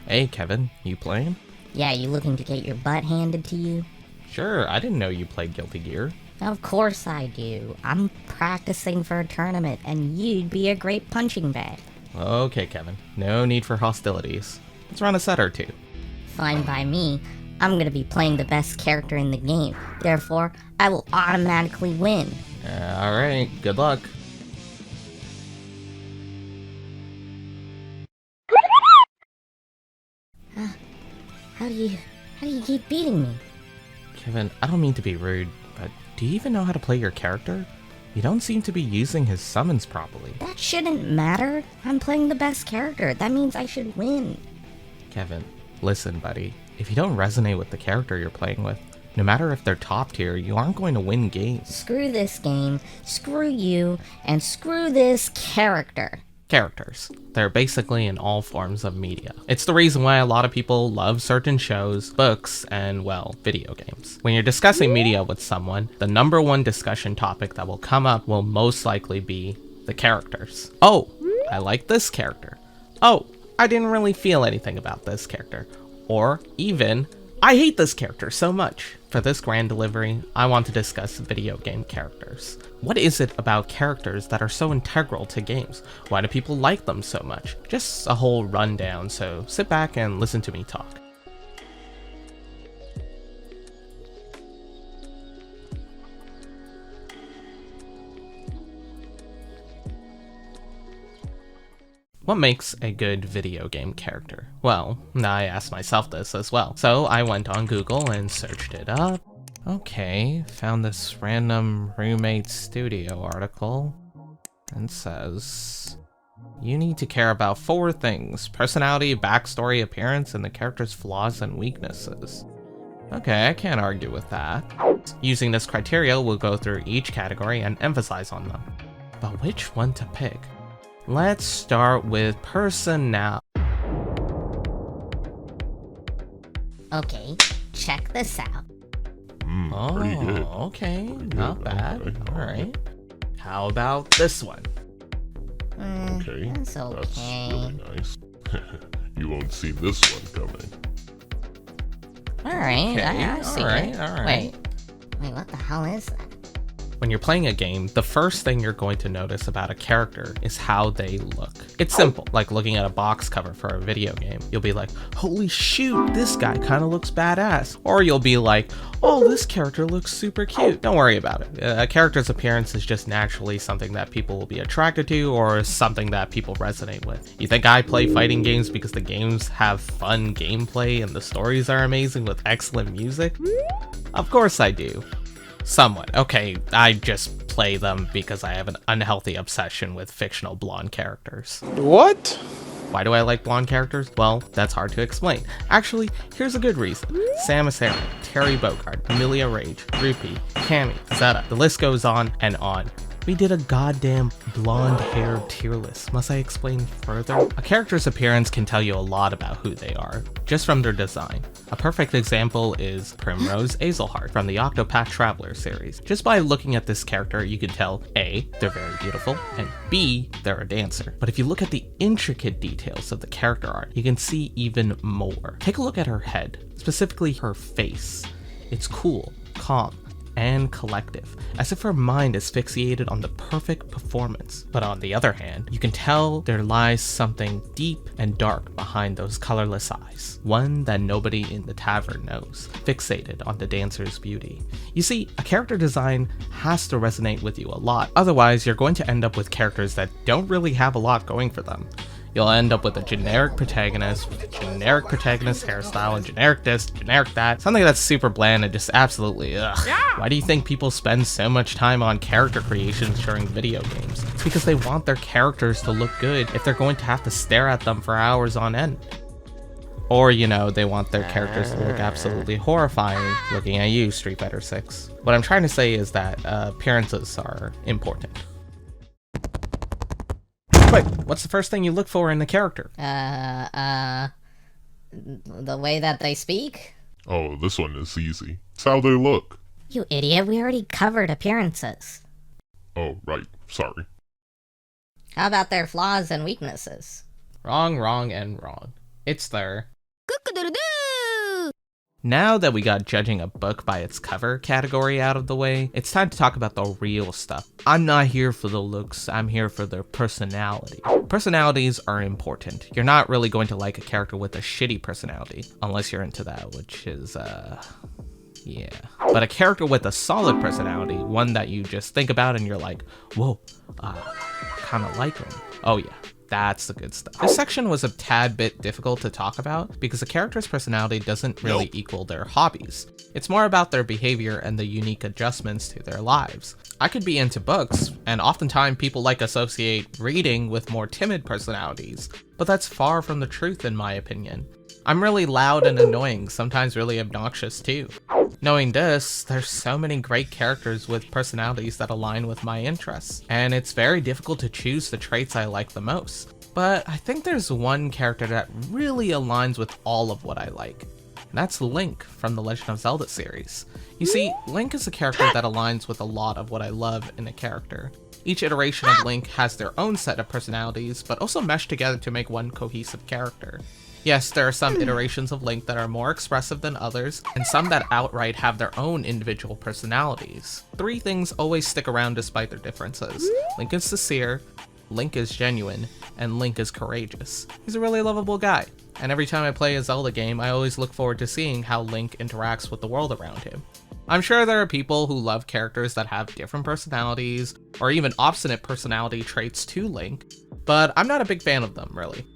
Hey Kevin, you playing? Yeah, you looking to get your butt handed to you? Sure, I didn't know you played Guilty Gear. Of course I do. I'm practicing for a tournament, and you'd be a great punching bag. Okay Kevin, no need for hostilities. Let's run a set or two. Fine by me. I'm gonna be playing the best character in the game. Therefore, I will automatically win. Alright, good luck. How do you keep beating me? Kevin, I don't mean to be rude, but do you even know how to play your character? You don't seem to be using his summons properly. That shouldn't matter. I'm playing the best character. That means I should win. Kevin, listen buddy, if you don't resonate with the character you're playing with, no matter if they're top tier, you aren't going to win games. Screw this game, screw you, and screw this character. Characters. They're basically in all forms of media. It's the reason why a lot of people love certain shows, books, and, well, video games. When you're discussing media with someone, the number one discussion topic that will come up will most likely be the characters. Oh, I like this character. Oh, I didn't really feel anything about this character. Or even, I hate this character so much. For this grand delivery, I want to discuss video game characters. What is it about characters that are so integral to games? Why do people like them so much? Just a whole rundown, so sit back and listen to me talk. What makes a good video game character? Well, I asked myself this as well. So I went on Google and searched it up. Okay, found this random roommate studio article and says, you need to care about 4 things: personality, backstory, appearance, and the character's flaws and weaknesses. Okay, I can't argue with that. Using this criteria, we'll go through each category and emphasize on them. But which one to pick? Let's start with personality. Okay, check this out. Pretty good. Okay, Pretty not good, bad. okay. Alright. How about this one? Okay, That's that's okay. really nice. You won't see this one coming. Alright, Okay, I see alright, it. alright. Wait, what the hell is that? When you're playing a game, the first thing you're going to notice about a character is how they look. It's simple, like looking at a box cover for a video game. You'll be like, holy shoot, this guy kind of looks badass. Or you'll be like, oh, this character looks super cute. Don't worry about it. A character's appearance is just naturally something that people will be attracted to, or something that people resonate with. You think I play fighting games because the games have fun gameplay and the stories are amazing with excellent music? Of course I do. Somewhat. Okay, I just play them because I have an unhealthy obsession with fictional blonde characters. What? Why do I like blonde characters? Well, that's hard to explain. Actually, here's a good reason. Samus Aran, Terry Bogard, Amelia Rage, Rupi, Cammy, Zeta, the list goes on and on. We did a goddamn blonde hair tier list. Must I explain further? A character's appearance can tell you a lot about who they are, just from their design. A perfect example is Primrose Azelhart from the Octopath Traveler series. Just by looking at this character, you can tell A, they're very beautiful, and B, they're a dancer. But if you look at the intricate details of the character art, you can see even more. Take a look at her head, specifically her face. It's cool, calm, and collective, as if her mind is fixated on the perfect performance. But on the other hand, you can tell there lies something deep and dark behind those colorless eyes, one that nobody in the tavern knows, fixated on the dancer's beauty. You see, a character design has to resonate with you a lot, otherwise you're going to end up with characters that don't really have a lot going for them. You'll end up with a generic protagonist with a generic protagonist hairstyle and generic this, generic that, something that's super bland and just absolutely ugh. Yeah. Why do you think people spend so much time on character creations during video games? It's because they want their characters to look good if they're going to have to stare at them for hours on end. Or, you know, they want their characters to look absolutely horrifying looking at you, Street Fighter 6. What I'm trying to say is that appearances are important. Wait, what's the first thing you look for in the character? The way that they speak? Oh, this one is easy. It's how they look. You idiot, we already covered appearances. Oh, right. Sorry. How about their flaws and weaknesses? Wrong, wrong, and wrong. It's their Now that we got judging a book by its cover category out of the way, it's time to talk about the real stuff. I'm not here for the looks, I'm here for their personality. Personalities are important. You're not really going to like a character with a shitty personality, unless you're into that, which is, yeah. But a character with a solid personality, one that you just think about and you're like, whoa, I kinda like him. Oh yeah. That's the good stuff. This section was a tad bit difficult to talk about because a character's personality doesn't really equal their hobbies. It's more about their behavior and the unique adjustments to their lives. I could be into books, and oftentimes people associate reading with more timid personalities, but that's far from the truth in my opinion. I'm really loud and annoying, sometimes really obnoxious too. Knowing this, there's so many great characters with personalities that align with my interests, and it's very difficult to choose the traits I like the most. But I think there's one character that really aligns with all of what I like, and that's Link from the Legend of Zelda series. You see, Link is a character that aligns with a lot of what I love in a character. Each iteration of Link has their own set of personalities, but also mesh together to make one cohesive character. Yes, there are some iterations of Link that are more expressive than others, and some that outright have their own individual personalities. Three things always stick around despite their differences. Link is sincere, Link is genuine, and Link is courageous. He's a really lovable guy, and every time I play a Zelda game, I always look forward to seeing how Link interacts with the world around him. I'm sure there are people who love characters that have different personalities, or even obstinate personality traits to Link, but I'm not a big fan of them, really.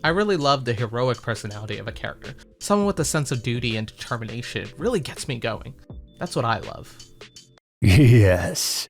I really love the heroic personality of a character. Someone with a sense of duty and determination really gets me going. That's what I love. Yes.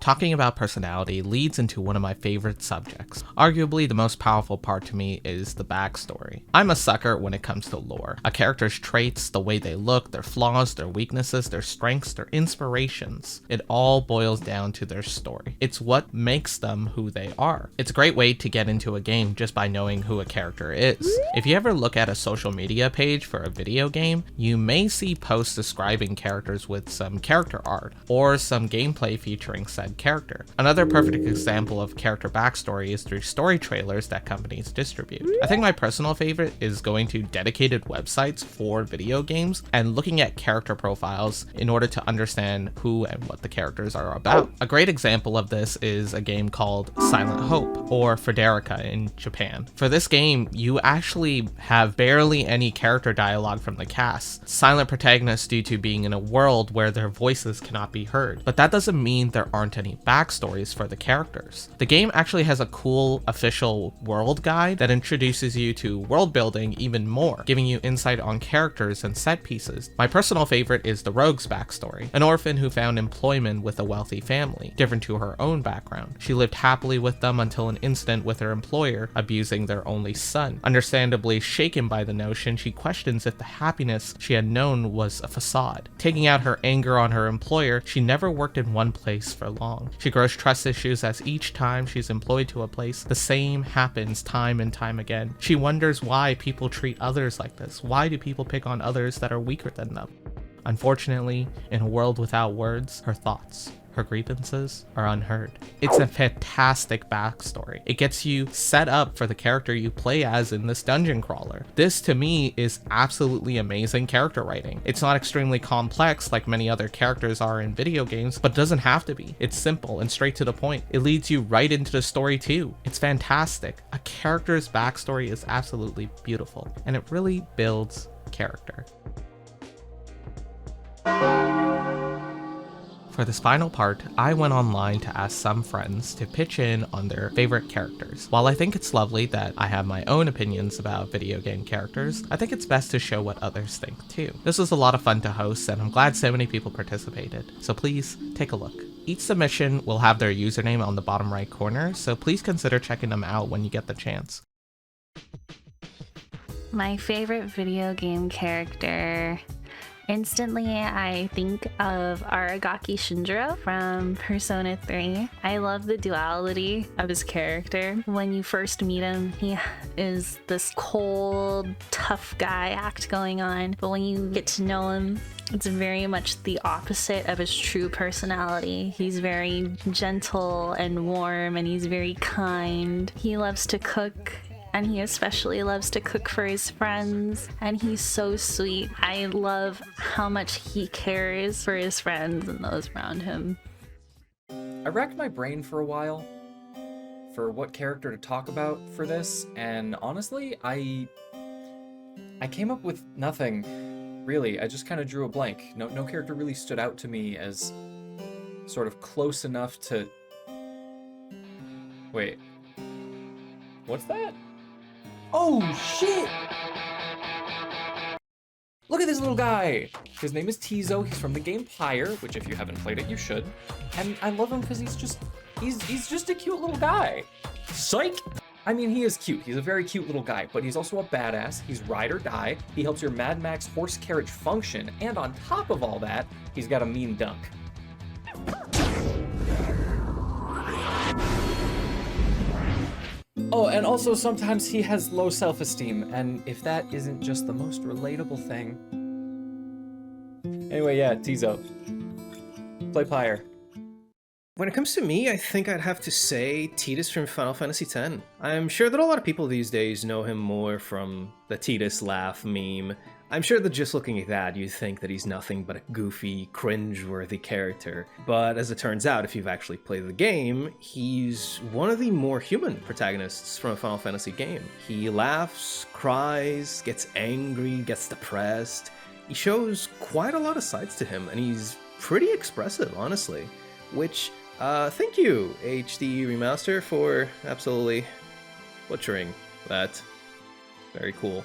Talking about personality leads into one of my favorite subjects. Arguably the most powerful part to me is the backstory. I'm a sucker when it comes to lore. A character's traits, the way they look, their flaws, their weaknesses, their strengths, their inspirations. It all boils down to their story. It's what makes them who they are. It's a great way to get into a game just by knowing who a character is. If you ever look at a social media page for a video game, you may see posts describing characters with some character art or some gameplay featuring said character. Another perfect example of character backstory is through story trailers that companies distribute. I think my personal favorite is going to dedicated websites for video games and looking at character profiles in order to understand who and what the characters are about. A great example of this is a game called Silent Hope, or Frederica in Japan. For this game, you actually have barely any character dialogue from the cast. Silent protagonists due to being in a world where their voices cannot be heard, but that doesn't mean there aren't any backstories for the characters. The game actually has a cool official world guide that introduces you to world building even more, giving you insight on characters and set pieces. My personal favorite is the Rogue's backstory, an orphan who found employment with a wealthy family, different to her own background. She lived happily with them until an incident with her employer abusing their only son. Understandably shaken by the notion, she questions if the happiness she had known was a facade. Taking out her anger on her employer, she never worked in one place for long. She grows trust issues as each time she's employed to a place, the same happens time and time again. She wonders why people treat others like this. Why do people pick on others that are weaker than them? Unfortunately, in a world without words, her thoughts, her grievances are unheard. It's a fantastic backstory. It gets you set up for the character you play as in this dungeon crawler. This to me is absolutely amazing character writing. It's not extremely complex like many other characters are in video games, but doesn't have to be. It's simple and straight to the point. It leads you right into the story too. It's fantastic. A character's backstory is absolutely beautiful, and it really builds character. For this final part, I went online to ask some friends to pitch in on their favorite characters. While I think it's lovely that I have my own opinions about video game characters, I think it's best to show what others think too. This was a lot of fun to host, and I'm glad so many people participated, so please take a look. Each submission will have their username on the bottom right corner, so please consider checking them out when you get the chance. My favorite video game character. Instantly, I think of Aragaki Shinjiro from Persona 3. I love the duality of his character. When you first meet him, he is this cold, tough guy act going on, but when you get to know him, it's very much the opposite of his true personality. He's very gentle and warm, and he's very kind. He loves to cook, and he especially loves to cook for his friends, and he's so sweet. I love how much he cares for his friends and those around him. I racked my brain for a while for what character to talk about for this, and honestly, I came up with nothing, really. I just kind of drew a blank. No character really stood out to me as sort of close enough to... Wait. What's that? Oh, shit! Look at this little guy! His name is Tizo. He's from the game Pyre, which if you haven't played it, you should. And I love him because he's just a cute little guy. Psych! I mean, he is cute. He's a very cute little guy, but he's also a badass. He's ride or die. He helps your Mad Max horse carriage function, and on top of all that, he's got a mean dunk. Oh, and also sometimes he has low self-esteem, and if that isn't just the most relatable thing... Anyway, yeah, Tizo. Play Pyre. When it comes to me, I think I'd have to say Tidus from Final Fantasy X. I'm sure that a lot of people these days know him more from the Tidus laugh meme. I'm sure that just looking at that, you'd think that he's nothing but a goofy, cringe-worthy character. But as it turns out, if you've actually played the game, he's one of the more human protagonists from a Final Fantasy game. He laughs, cries, gets angry, gets depressed. He shows quite a lot of sides to him, and he's pretty expressive, honestly. Which, thank you, HD Remaster, for absolutely butchering that. Very cool.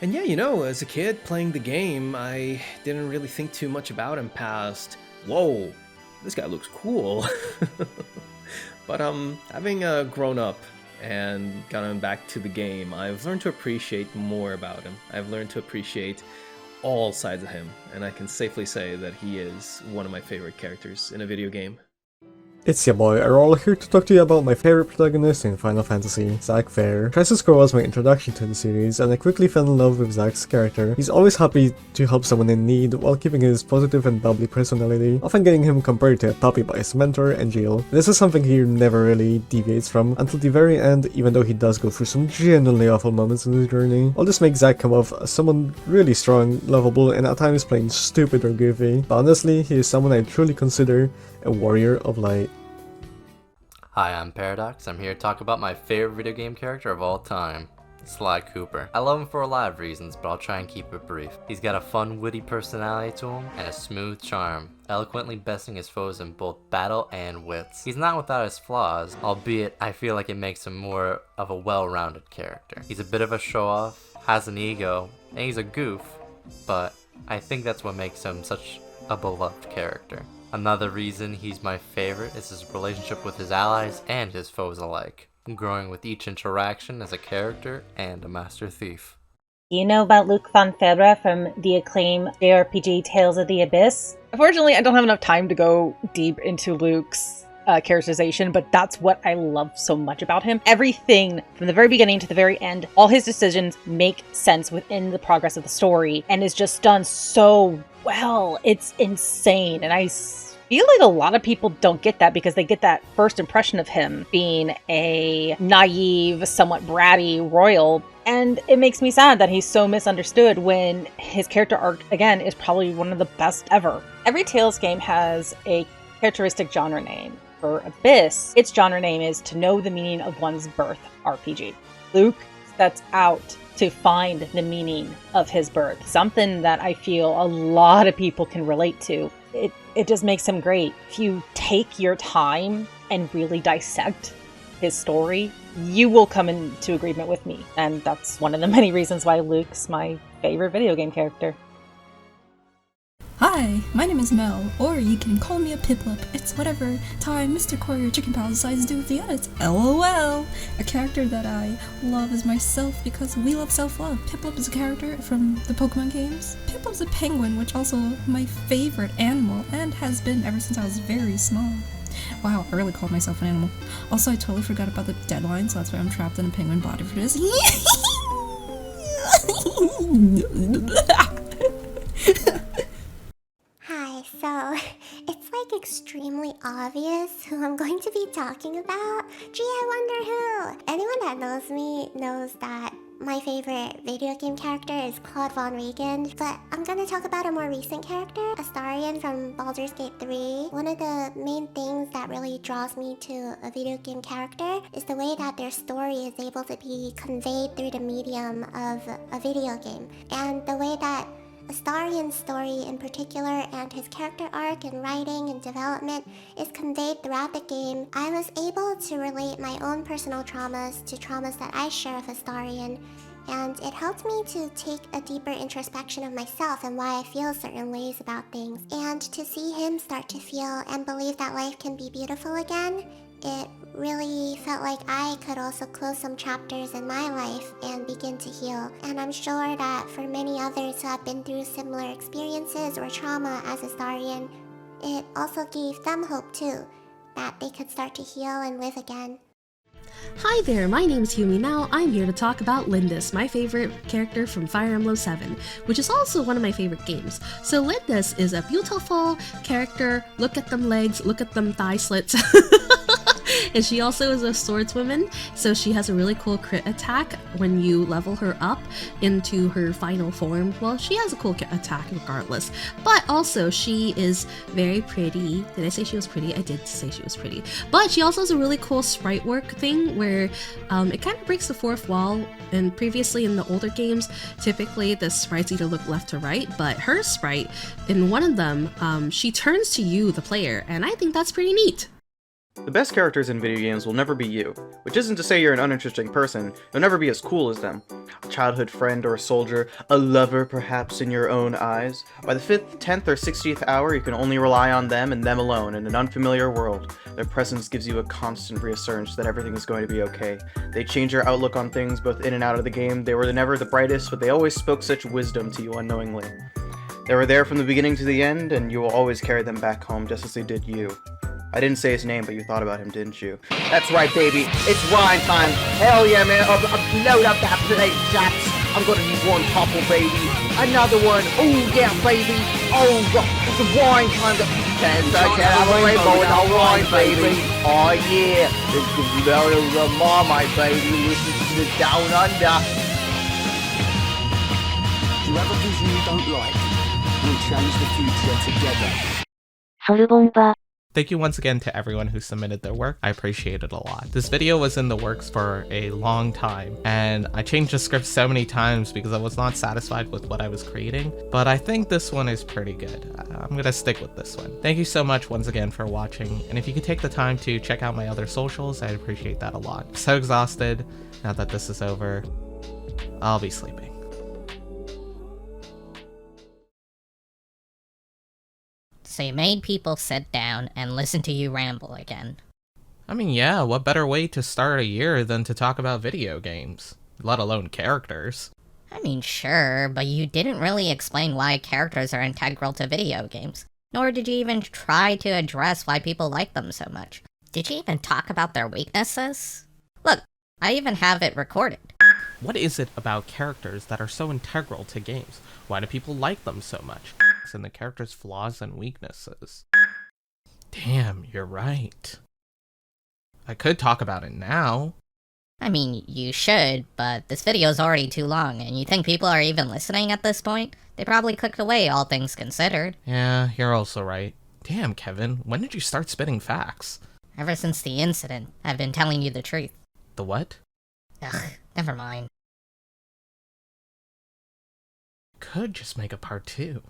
And yeah, you know, as a kid playing the game, I didn't really think too much about him past, whoa, this guy looks cool. But having grown up and gotten back to the game, I've learned to appreciate more about him. I've learned to appreciate all sides of him, and I can safely say that he is one of my favorite characters in a video game. It's your boy Errol here to talk to you about my favorite protagonist in Final Fantasy, Zack Fair. Crisis Core was my introduction to the series, and I quickly fell in love with Zack's character. He's always happy to help someone in need, while keeping his positive and bubbly personality, often getting him compared to a puppy by his mentor, Angel. This is something he never really deviates from, until the very end, even though he does go through some genuinely awful moments in his journey. All this makes Zack come off as someone really strong, lovable, and at times plain stupid or goofy. But honestly, he is someone I truly consider a warrior of light. Hi, I'm Paradox. I'm here to talk about my favorite video game character of all time, Sly Cooper. I love him for a lot of reasons, but I'll try and keep it brief. He's got a fun, witty personality to him, and a smooth charm, eloquently besting his foes in both battle and wits. He's not without his flaws, albeit I feel like it makes him more of a well-rounded character. He's a bit of a show-off, has an ego, and he's a goof, but I think that's what makes him such a beloved character. Another reason he's my favorite is his relationship with his allies and his foes alike, growing with each interaction as a character and a master thief. You know about Luke Von Febra from the acclaimed JRPG Tales of the Abyss? Unfortunately, I don't have enough time to go deep into Luke's characterization, but that's what I love so much about him. Everything from the very beginning to the very end, all his decisions make sense within the progress of the story and is just done so well. It's insane, and I feel like a lot of people don't get that because they get that first impression of him being a naive, somewhat bratty royal, and it makes me sad that he's so misunderstood when his character arc, again, is probably one of the best ever. Every Tales game has a characteristic genre name. For Abyss, its genre name is To Know the Meaning of One's Birth RPG. Luke sets out to find the meaning of his birth, something that I feel a lot of people can relate to. It just makes him great. If you take your time and really dissect his story, you will come into agreement with me. And that's one of the many reasons why Luke's my favorite video game character. Hi, my name is Mel, or you can call me a Piplup. It's whatever time Mr. Courier Chicken Pal decides to do with the edits. LOL! A character that I love as myself because we love self-love. Piplup is a character from the Pokemon games. Piplup's a penguin, which also my favorite animal, and has been ever since I was very small. Wow, I really called myself an animal. Also, I totally forgot about the deadline, so that's why I'm trapped in a penguin body for this. So, it's like extremely obvious who I'm going to be talking about. Gee, I wonder who. anyone that knows me knows that my favorite video game character is Claude Von Regan, but I'm gonna talk about a more recent character, Astarion from Baldur's Gate 3. One of the main things that really draws me to a video game character is the way that their story is able to be conveyed through the medium of a video game, and the way that Astarion's story in particular and his character arc and writing and development is conveyed throughout the game. I was able to relate my own personal traumas to traumas that I share with Astarion, and it helped me to take a deeper introspection of myself and why I feel certain ways about things. And to see him start to feel and believe that life can be beautiful again, it really felt like I could also close some chapters in my life and begin to heal. And I'm sure that for many others who have been through similar experiences or trauma as Astarion, it also gave them hope too, that they could start to heal and live again. Hi there, my name is Humi. Now I'm here to talk about Lindis, my favorite character from Fire Emblem 7, which is also one of my favorite games. So Lindis is a beautiful character. Look at them legs, look at them thigh slits. And she also is a swordswoman, so she has a really cool crit attack when you level her up into her final form. Well, she has a cool attack regardless, but also she is very pretty. Did I say she was pretty? I did say she was pretty. But she also has a really cool sprite work thing where it kind of breaks the fourth wall. And previously in the older games, typically the sprites either look left to right, but her sprite, in one of them, she turns to you, the player, and I think that's pretty neat. The best characters in video games will never be you, which isn't to say you're an uninteresting person. You'll never be as cool as them. A childhood friend or a soldier, a lover perhaps in your own eyes. By the 5th, 10th, or 60th hour, you can only rely on them and them alone in an unfamiliar world. Their presence gives you a constant reassurance that everything is going to be okay. They change your outlook on things both in and out of the game. They were never the brightest, but they always spoke such wisdom to you unknowingly. They were there from the beginning to the end, and you will always carry them back home just as they did you. I didn't say his name, but you thought about him, didn't you? That's right, baby. It's wine time. Hell yeah, man. Load up that plate, chaps. I'm gonna need one couple, baby. Another one. Oh, yeah, baby. Oh, it's the wine time. Can't have a rainbow without wine, baby. Oh, yeah. It's the blood of the Marmite, baby. Listen to the Down Under. Do you have a vision you don't like? We'll change the future together. Thank you once again to everyone who submitted their work. I appreciate it a lot. This video was in the works for a long time, and I changed the script so many times because I was not satisfied with what I was creating, but I think this one is pretty good. I'm gonna stick with this one. Thank you so much once again for watching, and if you could take the time to check out my other socials, I'd appreciate that a lot. I'm so exhausted now that this is over. I'll be sleeping. So you made people sit down and listen to you ramble again. I mean, yeah, what better way to start a year than to talk about video games, let alone characters? I mean, sure, but you didn't really explain why characters are integral to video games. Nor did you even try to address why people like them so much. Did you even talk about their weaknesses? Look, I even have it recorded. What is it about characters that are so integral to games? Why do people like them so much? And the character's flaws and weaknesses. Damn, you're right. I could talk about it now. I mean, you should, but this video's already too long, and you think people are even listening at this point? They probably clicked away, all things considered. Yeah, you're also right. Damn, Kevin, when did you start spitting facts? Ever since the incident, I've been telling you the truth. The what? Ugh, never mind. Could just make a part 2.